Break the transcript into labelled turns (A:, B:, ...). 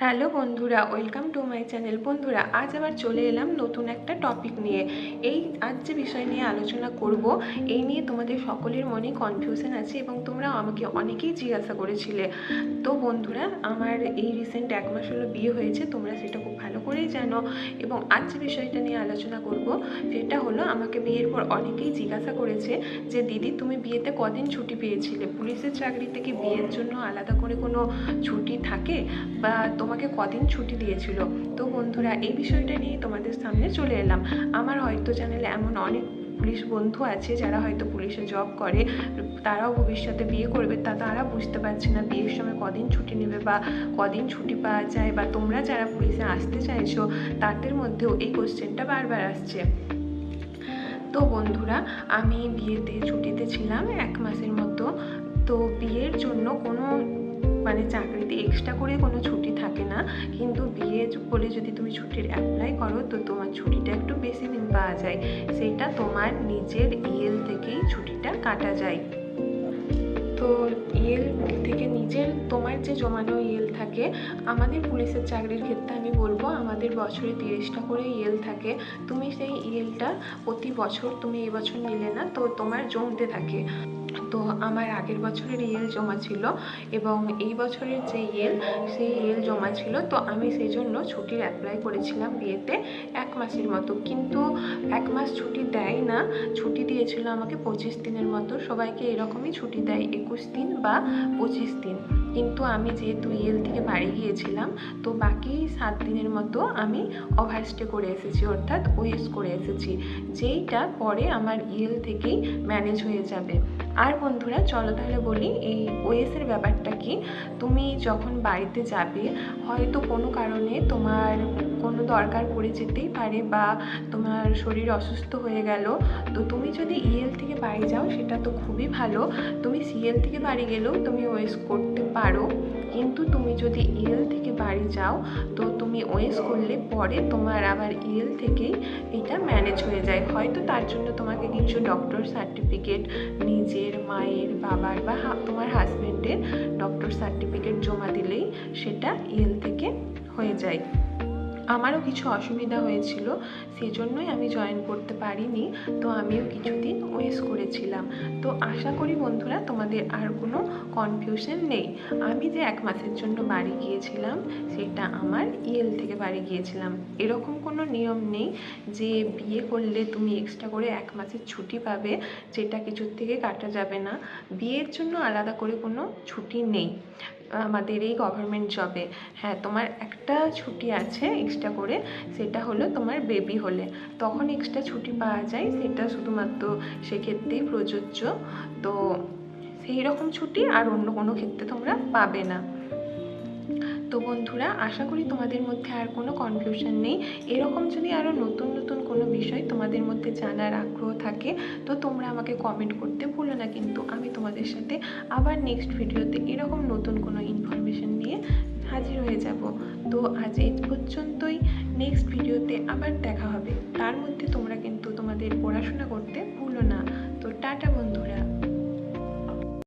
A: Hello বন্ধুরা, welcome to my channel. বন্ধুরা, আজ আবার চলে এলাম নতুন একটা টপিক নিয়ে। আজ যে বিষয় নিয়ে আলোচনা করব, এই নিয়ে তোমাদের সকলের মনে কনফিউশন আছে এবং তোমরা আমাকে অনেকেই জিজ্ঞাসা করেছিলে। তো বন্ধুরা, আমার এই রিসেন্ট 1 মাস হলো বিয়ে হয়েছে, তোমরা সেটা খুব ভালো করেই জানো। এবং আজ যে বিষয়টা নিয়ে আলোচনা করব সেটা হলো, আমাকে বিয়ের পর অনেকেই জিজ্ঞাসা করেছে যে দিদি, তুমি বিয়েতে কদিন ছুটি পেয়েছিলে? পুলিশের চাকরিতে কি বিয়ের জন্য আলাদা করে কোনো ছুটি থাকে, বা তোমাকে কদিন ছুটি দিয়েছিল? তো বন্ধুরা, এই বিষয়টা নিয়ে তোমাদের সামনে চলে এলাম। আমার হয়তো চ্যানেলে এমন অনেক পুলিশ বন্ধু আছে যারা হয়তো পুলিশে জব করে, তারাও ভবিষ্যতে বিয়ে করবে, তারা বুঝতে পারছে না বিয়ের সময় কদিন ছুটি নেবে বা কদিন ছুটি পাওয়া যায়, বা তোমরা যারা পুলিশে আসতে চাইছো তাদের মধ্যেও এই কোশ্চেনটা বারবার আসছে। তো বন্ধুরা, আমি বিয়েতে ছুটিতে ছিলাম 1 মাসের মতো। তো বিয়ের জন্য কোনো চাকরিতে এক্সট্রা করে কোনো ছুটি থাকে না, কিন্তু বিয়ে বলে যদি তুমি ছুটির অ্যাপ্লাই করো তো তোমার ছুটিটা একটু বেশি দিন পাওয়া যায়। সেটা তোমার নিজের ইএল থেকেই ছুটিটা কাটা যায়। তো ইএল থেকে নিজের তোমার যে জমানো ইএল থাকে, আমাদের পুলিশের চাকরির ক্ষেত্রে আমি বলবো আমাদের বছরে 30টা করে ইএল থাকে। তুমি সেই ইএলটা প্রতি বছর, তুমি এবছর নিলে না তো তোমার জমতে থাকে। তো আমার আগের বছরের ইএল জমা ছিল এবং এই বছরের যে ইএল, সেই ইএল জমা ছিল। তো আমি সেই জন্য ছুটির অ্যাপ্লাই করেছিলাম বিয়েতে 1 মাসের মতো। কিন্তু 1 মাস ছুটি দেয় না, ছুটি দিয়েছিল আমাকে 25 দিনের মতো। সবাইকে এরকমই ছুটি দেয়, 21 দিন বা 25 দিন। কিন্তু আমি যেহেতু ইএল থেকে বাড়ি গিয়েছিলাম, তো বাকি 7 দিনের মতো আমি ওভারস্টে করে এসেছি, অর্থাৎ ওয়েস করে এসেছি, যেইটা পরে আমার ইএল থেকেই ম্যানেজ হয়ে যাবে। আর বন্ধুরা, চলো তাহলে বলি এই ওয়েসের ব্যাপারটা কি। তুমি যখন বাড়িতে যাবে, হয়তো কোনো কারণে তোমার কোনো দরকার পড়ে যেতেই পারে, বা তোমার শরীর অসুস্থ হয়ে গেল, তো তুমি যদি ইএল থেকে বাড়ি যাও সেটা তো খুবই ভালো। তুমি সিএল থেকে বাড়ি গেলেও তুমি ওয়েস করতে পারো, কিন্তু তুমি যদি ইএল থেকে বাড়ি যাও তো তুমি ওয়েস করলে পরে তোমার আবার ইএল থেকেই এটা ম্যানেজ হয়ে যায়। হয়তো তার জন্য তোমাকে কিছু ডক্টর সার্টিফিকেট, নিজের, মায়ের, বাবার বা তোমার হাজব্যান্ডের ডক্টর সার্টিফিকেট জমা দিলেই সেটা ইএল থেকে হয়ে যায়। আমারও কিছু অসুবিধা হয়েছিল, সেই জন্যই আমি জয়েন করতে পারিনি। তো আমিও কিছুদিন ওয়েস করেছিলাম। তো আশা করি বন্ধুরা তোমাদের আর কোনো কনফিউশন নেই। আমি যে 1 মাসের জন্য বাড়ি গিয়েছিলাম সেটা আমার ইএল থেকে বাড়ি গিয়েছিলাম। এরকম কোনো নিয়ম নেই যে বিয়ে করলে তুমি এক্সট্রা করে 1 মাসের ছুটি পাবে, যেটা কিছুর থেকে কাটা যাবে না। বিয়ের জন্য আলাদা করে কোনো ছুটি নেই আমাদের এই গভর্নমেন্ট জবে। হ্যাঁ, তোমার একটা ছুটি আছে এক্সট্রা করে, সেটা হলো তোমার বেবি হলে, তখন এক্সট্রা ছুটি পাওয়া যায়, সেটা শুধুমাত্র সেক্ষেত্রেই প্রযোজ্য। তো সেই রকম ছুটি আর অন্য কোনো ক্ষেত্রে তোমরা পাবে না। তো বন্ধুরা, আশা করি তোমাদের মধ্যে আর কোনো কনফিউশন নেই। এরকম যদি আরও নতুন নতুন কোনো বিষয় তোমাদের মধ্যে জানার আগ্রহ থাকে তো তোমরা আমাকে কমেন্ট করতে ভুলো না, কিন্তু আমি তোমাদের সাথে আবার নেক্সট ভিডিওতে এরকম নতুন কোনো ইনফরমেশন নিয়ে হাজির হয়ে যাব। তো আজ এই পর্যন্তই, নেক্সট ভিডিওতে আবার দেখা হবে। তার মধ্যে তোমরা কিন্তু তোমাদের পড়াশোনা করতে ভুলো না। তো টাটা বন্ধুরা।